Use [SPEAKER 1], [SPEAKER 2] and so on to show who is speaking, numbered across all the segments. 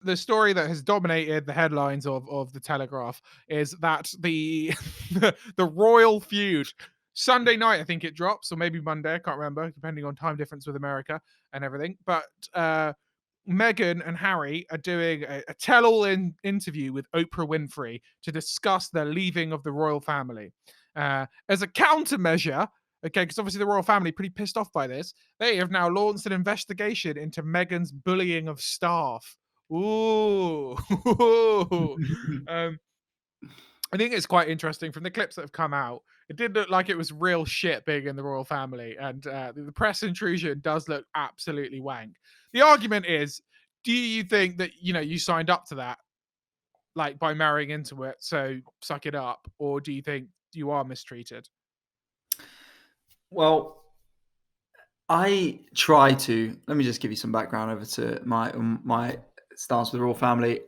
[SPEAKER 1] the story that has dominated the headlines of the Telegraph is that the the royal feud Sunday night, I think it drops, or maybe Monday, I can't remember, depending on time difference with America and everything. But Meghan and Harry are doing a tell-all interview with Oprah Winfrey to discuss the leaving of the royal family. As a countermeasure, okay, because obviously the royal family are pretty pissed off by this, they have now launched an investigation into Meghan's bullying of staff. Ooh. um, I think it's quite interesting from the clips that have come out. It did look like it was real shit being in the royal family, and the press intrusion does look absolutely wank. The argument is, do you think that you signed up to that, like by marrying into it, so suck it up, or do you think you are mistreated?
[SPEAKER 2] Well, I try to. Let me just give you some background over to my stance with the royal family.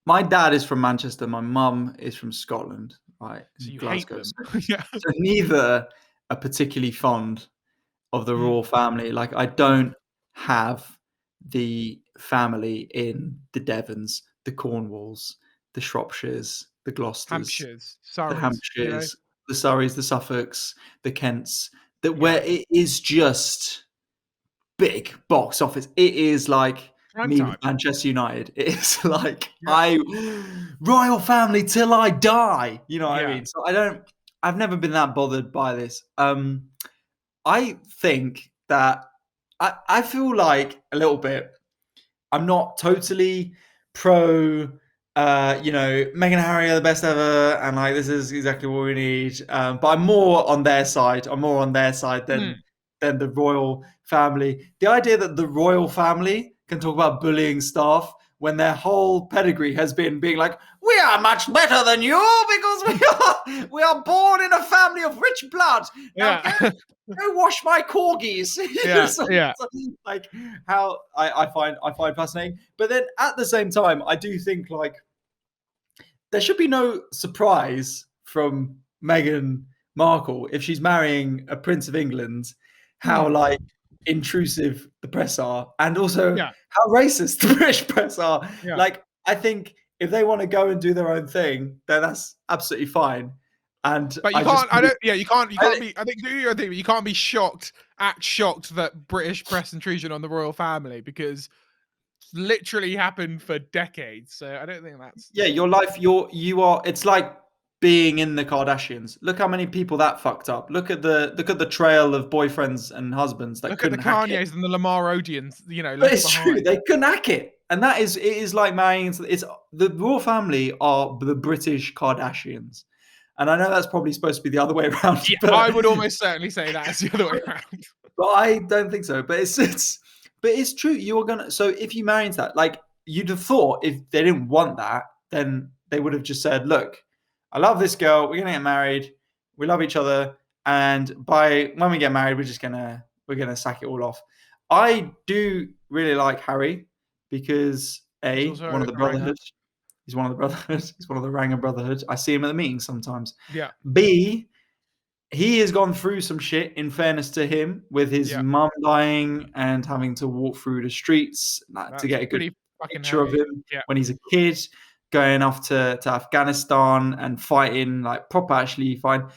[SPEAKER 2] My dad is from Manchester. My mum is from Scotland, right,
[SPEAKER 1] So
[SPEAKER 2] in
[SPEAKER 1] you hate
[SPEAKER 2] Glasgow.
[SPEAKER 1] them?
[SPEAKER 2] So,
[SPEAKER 1] Yeah.
[SPEAKER 2] so neither are particularly fond of the
[SPEAKER 1] Mm.
[SPEAKER 2] royal family. Like, I don't have the family in the Devons, the Cornwalls, the Shropshires, the Gloucesters,
[SPEAKER 1] Hampshires,
[SPEAKER 2] the
[SPEAKER 1] Surreys.
[SPEAKER 2] Hampshires, the Surreys, the Suffolks, the Kents, that
[SPEAKER 1] Yeah.
[SPEAKER 2] where it is just big box office. It is like
[SPEAKER 1] Prime
[SPEAKER 2] me with
[SPEAKER 1] time.
[SPEAKER 2] Manchester United. It's like
[SPEAKER 1] Yeah.
[SPEAKER 2] royal family till I die. You know what I
[SPEAKER 1] Yeah.
[SPEAKER 2] mean? So I've never been that bothered by this. I think that I feel like a little bit. I'm not totally pro. Meghan and Harry are the best ever, and like this is exactly what we need. But I'm more on their side. I'm more on their side
[SPEAKER 1] Mm.
[SPEAKER 2] than the royal family. The idea that the royal family can talk about bullying staff when their whole pedigree has been being like, we are much better than you because we are born in a family of rich blood. Now
[SPEAKER 1] Yeah.
[SPEAKER 2] go wash my corgis.
[SPEAKER 1] Yeah.
[SPEAKER 2] So
[SPEAKER 1] Yeah.
[SPEAKER 2] it's like how I find fascinating. But then at the same time, I do think like there should be no surprise from Meghan Markle if she's marrying a Prince of England, how
[SPEAKER 1] Mm.
[SPEAKER 2] like intrusive the press are, and also
[SPEAKER 1] Yeah.
[SPEAKER 2] how racist the British press are.
[SPEAKER 1] Yeah.
[SPEAKER 2] Like, I think if they want to go and do their own thing, then that's absolutely fine. And
[SPEAKER 1] But you
[SPEAKER 2] I just,
[SPEAKER 1] can't. I don't. Yeah, you can't. You
[SPEAKER 2] I,
[SPEAKER 1] can't be. I think do your thing, but you can't be shocked. Act shocked that British press intrusion on the royal family because it's literally happened for decades. So I don't think that's.
[SPEAKER 2] yeah, your life, you are. It's like being in the Kardashians. Look how many people that fucked up. Look at the trail of boyfriends and husbands that
[SPEAKER 1] Look at the
[SPEAKER 2] couldn't hack it.
[SPEAKER 1] Kanyes and the Lamar Odians,
[SPEAKER 2] But
[SPEAKER 1] left
[SPEAKER 2] it's true,
[SPEAKER 1] behind.
[SPEAKER 2] they couldn't hack it, and it is like marrying into. It's the royal family are the British Kardashians, and I know that's probably supposed to be the other way around,
[SPEAKER 1] Yeah,
[SPEAKER 2] but
[SPEAKER 1] I would almost certainly say that is the other way around.
[SPEAKER 2] but I don't think so. But it's true. You're gonna so if you marry into that, like you'd have thought if they didn't want that, then they would have just said, "Look, I love this girl. We're gonna get married. We love each other, and by when we get married, we're gonna sack it all off." I do really like Harry because
[SPEAKER 1] He's
[SPEAKER 2] a
[SPEAKER 1] also
[SPEAKER 2] one of
[SPEAKER 1] an
[SPEAKER 2] the
[SPEAKER 1] oranger.
[SPEAKER 2] brotherhood. He's one of the brotherhood. He's one of the Ranger Brotherhood. I see him at the meetings sometimes.
[SPEAKER 1] Yeah,
[SPEAKER 2] B, he has gone through some shit, in fairness to him, with his
[SPEAKER 1] yeah,
[SPEAKER 2] mum dying and having to walk through the streets to
[SPEAKER 1] that's
[SPEAKER 2] get a good
[SPEAKER 1] pretty fucking
[SPEAKER 2] picture of
[SPEAKER 1] heavy.
[SPEAKER 2] him
[SPEAKER 1] Yeah,
[SPEAKER 2] when he's a kid, going off to Afghanistan and fighting, like proper actually fine. I'm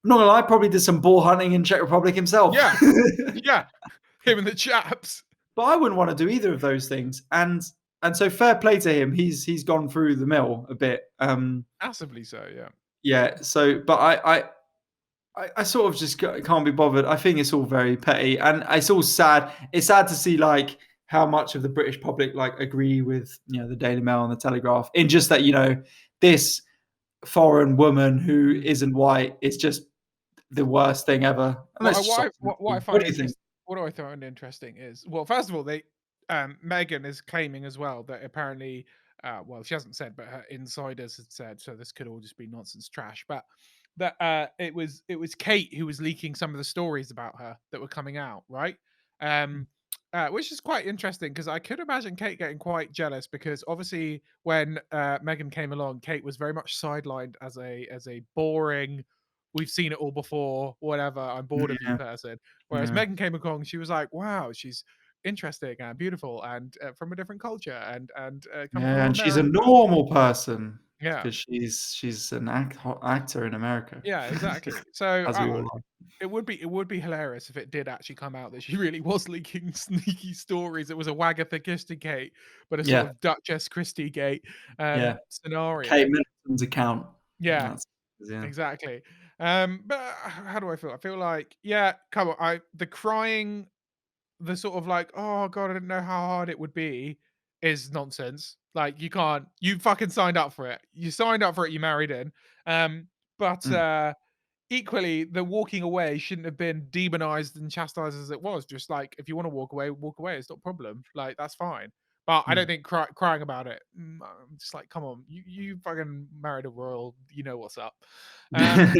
[SPEAKER 2] not gonna lie, probably did some ball hunting in Czech Republic himself.
[SPEAKER 1] yeah, yeah. Him and the chaps.
[SPEAKER 2] But I wouldn't want to do either of those things. And so fair play to him. He's gone through the mill a bit.
[SPEAKER 1] Massively so. Yeah.
[SPEAKER 2] Yeah. So, but I sort of just can't be bothered. I think it's all very petty, and it's all sad. It's sad to see like how much of the British public like agree with the Daily Mail and the Telegraph in just that this foreign woman who
[SPEAKER 1] Mm.
[SPEAKER 2] isn't white is just the worst thing ever. And
[SPEAKER 1] What
[SPEAKER 2] that's
[SPEAKER 1] I
[SPEAKER 2] just
[SPEAKER 1] what I, what I
[SPEAKER 2] what
[SPEAKER 1] find
[SPEAKER 2] do you think?
[SPEAKER 1] interesting. What do I find interesting is, well, first of all, they Megan is claiming as well that apparently, well, she hasn't said, but her insiders had said, so this could all just be nonsense trash, but that it was Kate who was leaking some of the stories about her that were coming out, right? Um, which is quite interesting because I could imagine Kate getting quite jealous because obviously when Megan came along, Kate was very much sidelined as a boring, we've seen it all before, whatever, I'm bored of you
[SPEAKER 2] Yeah,
[SPEAKER 1] person. Whereas
[SPEAKER 2] yeah,
[SPEAKER 1] Megan came along, she was like, wow, she's interesting and beautiful and from a different culture and come from
[SPEAKER 2] Yeah, and she's a
[SPEAKER 1] America.
[SPEAKER 2] normal person
[SPEAKER 1] Yeah.
[SPEAKER 2] because she's an actor in America,
[SPEAKER 1] Yeah, exactly. So,
[SPEAKER 2] as we all know.
[SPEAKER 1] it would be hilarious if it did actually come out that she really was leaking sneaky stories. It was a Wagatha Christie Gate, but a sort
[SPEAKER 2] Yeah,
[SPEAKER 1] of Duchess Christie Gate
[SPEAKER 2] yeah. Kate
[SPEAKER 1] scenario.
[SPEAKER 2] Middleton's account.
[SPEAKER 1] Yeah,
[SPEAKER 2] That's yeah.
[SPEAKER 1] exactly. But how do I feel? I feel like, yeah, come on. The crying, the sort of like, oh god, I didn't know how hard it would be, is nonsense. Like you can't. You fucking signed up for it. You signed up for it. You married in. But
[SPEAKER 2] Mm,
[SPEAKER 1] equally, the walking away shouldn't have been demonized and chastised as it was. Just like, if you want to walk away, walk away. It's not a problem. Like, that's fine. But I don't
[SPEAKER 2] mm.
[SPEAKER 1] think crying about it. I'm just like, come on, you fucking married a royal. You know what's up. Um,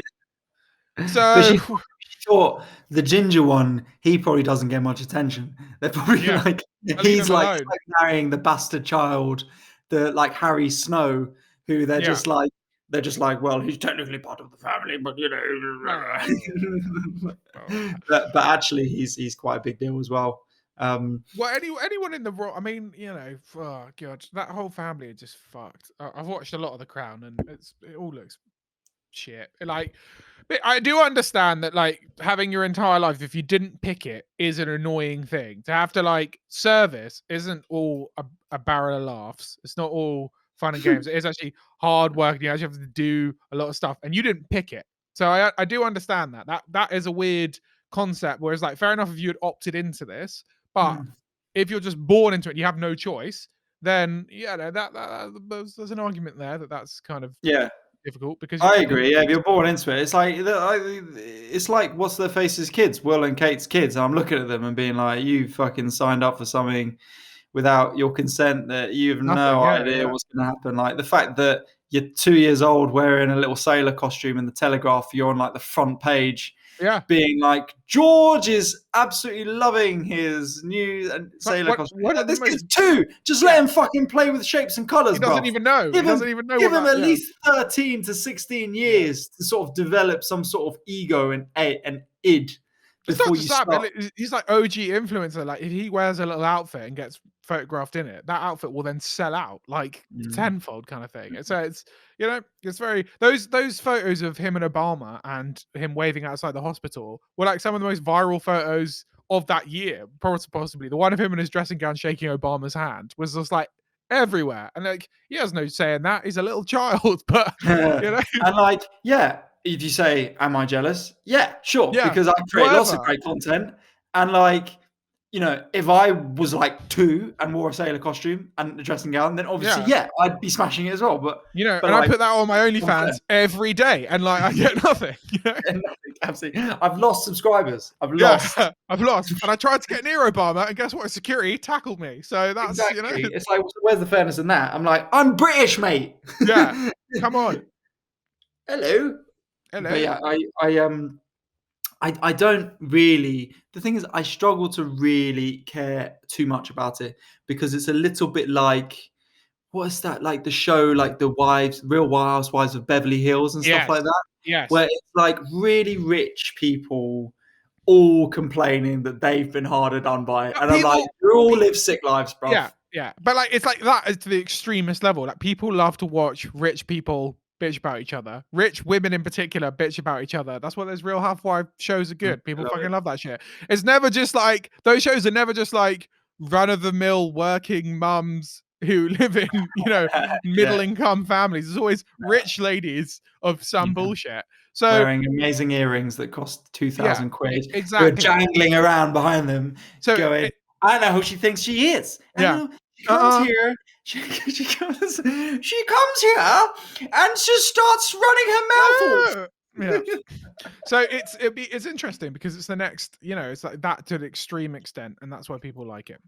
[SPEAKER 2] But
[SPEAKER 1] so
[SPEAKER 2] she thought the ginger one, he probably doesn't get much attention. They're probably
[SPEAKER 1] yeah,
[SPEAKER 2] like
[SPEAKER 1] I leave him
[SPEAKER 2] it's
[SPEAKER 1] alone.
[SPEAKER 2] like marrying the bastard child, the like Harry Snow, who
[SPEAKER 1] Yeah.
[SPEAKER 2] they're just like, well, he's technically part of the family, but you know,
[SPEAKER 1] Well,
[SPEAKER 2] but actually he's quite a big deal as well.
[SPEAKER 1] well, anyone in the royal, I mean, oh god, that whole family are just fucked. I've watched a lot of The Crown, and it all looks shit. Like, but I do understand that, like, having your entire life, if you didn't pick it, is an annoying thing. To have to like service isn't all a barrel of laughs. It's not all fun and games. It is actually hard work. You actually have to do a lot of stuff, and you didn't pick it. So I do understand that. That is a weird concept. Whereas, like, fair enough if you had opted into this, but
[SPEAKER 2] Mm.
[SPEAKER 1] if you're just born into it, you have no choice. Then yeah, no, there's an argument there that's kind of
[SPEAKER 2] Yeah.
[SPEAKER 1] difficult because
[SPEAKER 2] I
[SPEAKER 1] you
[SPEAKER 2] agree. Yeah, if you're born into it, it's like what's their faces' kids, Will and Kate's kids. I'm looking at them and being like, you fucking signed up for something without your consent that you have
[SPEAKER 1] nothing.
[SPEAKER 2] no
[SPEAKER 1] Yeah,
[SPEAKER 2] idea
[SPEAKER 1] yeah,
[SPEAKER 2] what's going to happen. Like the fact that you're 2 years old wearing a little sailor costume in the Telegraph, you're on like the front page,
[SPEAKER 1] yeah.
[SPEAKER 2] being like, George is absolutely loving his new
[SPEAKER 1] It's like
[SPEAKER 2] sailor costume.
[SPEAKER 1] one of the
[SPEAKER 2] This
[SPEAKER 1] most.
[SPEAKER 2] kid's two. Just let
[SPEAKER 1] Yeah,
[SPEAKER 2] him fucking play with shapes and
[SPEAKER 1] he
[SPEAKER 2] colors,
[SPEAKER 1] doesn't
[SPEAKER 2] bruv.
[SPEAKER 1] even know. He
[SPEAKER 2] Give him
[SPEAKER 1] doesn't even know
[SPEAKER 2] give
[SPEAKER 1] what
[SPEAKER 2] him
[SPEAKER 1] that.
[SPEAKER 2] at
[SPEAKER 1] Yeah,
[SPEAKER 2] least 13 to 16
[SPEAKER 1] yeah.
[SPEAKER 2] years to sort of develop some sort of ego and id
[SPEAKER 1] It's not
[SPEAKER 2] before
[SPEAKER 1] just
[SPEAKER 2] you
[SPEAKER 1] that, but
[SPEAKER 2] start.
[SPEAKER 1] he's like OG influencer. Like, if he wears a little outfit and gets photographed in it, that outfit will then sell out like
[SPEAKER 2] Mm.
[SPEAKER 1] tenfold, kind of thing. So it's very those photos of him and Obama and him waving outside the hospital were like some of the most viral photos of that year, possibly. The one of him in his dressing gown shaking Obama's hand was just like everywhere, and like he has no say in that. He's a little child, but you know,
[SPEAKER 2] And like, yeah, if you say, "Am I jealous?" Yeah, sure,
[SPEAKER 1] yeah,
[SPEAKER 2] because I create lots of
[SPEAKER 1] whatever.
[SPEAKER 2] great content. And like, if I was like two and wore a sailor costume and a dressing gown, then obviously,
[SPEAKER 1] Yeah.
[SPEAKER 2] yeah, I'd be smashing it as well. But
[SPEAKER 1] And I
[SPEAKER 2] like,
[SPEAKER 1] put that on my
[SPEAKER 2] it's unfair.
[SPEAKER 1] OnlyFans every day, and like I get nothing.
[SPEAKER 2] And nothing, absolutely. I've lost subscribers. I've
[SPEAKER 1] Yeah,
[SPEAKER 2] lost.
[SPEAKER 1] I've lost, and I tried to get near Obama, and guess what? Security tackled me. So that's
[SPEAKER 2] Exactly. It's like, where's the fairness in that? I'm like, I'm British, mate.
[SPEAKER 1] yeah. Come on,
[SPEAKER 2] Hello. But
[SPEAKER 1] hello.
[SPEAKER 2] yeah, I don't really. The thing is, I struggle to really care too much about it because it's a little bit like what is that? Like the show, like the Real Housewives of Beverly Hills and stuff
[SPEAKER 1] Yes,
[SPEAKER 2] like that, where
[SPEAKER 1] yes.
[SPEAKER 2] it's like really rich people all complaining that they've been harder done by, and I'm like,
[SPEAKER 1] People,
[SPEAKER 2] you all
[SPEAKER 1] pe-
[SPEAKER 2] live sick lives, bruv.
[SPEAKER 1] yeah, yeah. But like, it's like that is to the extremist level. Like, people love to watch rich people bitch about each other. Rich women in particular bitch about each other. That's why those Real Housewives shows are
[SPEAKER 2] I
[SPEAKER 1] good. People
[SPEAKER 2] love
[SPEAKER 1] fucking
[SPEAKER 2] it.
[SPEAKER 1] love that shit. It's never just like those shows are never just like run of the mill working mums who live in
[SPEAKER 2] Yeah,
[SPEAKER 1] middle income families. There's always rich ladies of some
[SPEAKER 2] yeah.
[SPEAKER 1] bullshit. So
[SPEAKER 2] Wearing amazing earrings that cost
[SPEAKER 1] yeah,
[SPEAKER 2] 2,000 quid, who are
[SPEAKER 1] exactly.
[SPEAKER 2] jangling around behind them,
[SPEAKER 1] So
[SPEAKER 2] going, "I know who she thinks she is, and
[SPEAKER 1] yeah.
[SPEAKER 2] she comes
[SPEAKER 1] Uh-uh.
[SPEAKER 2] here, she comes here, and just starts running her mouth off."
[SPEAKER 1] Yeah. So it's interesting because it's the next, it's like that to the extreme extent, and that's why people like it.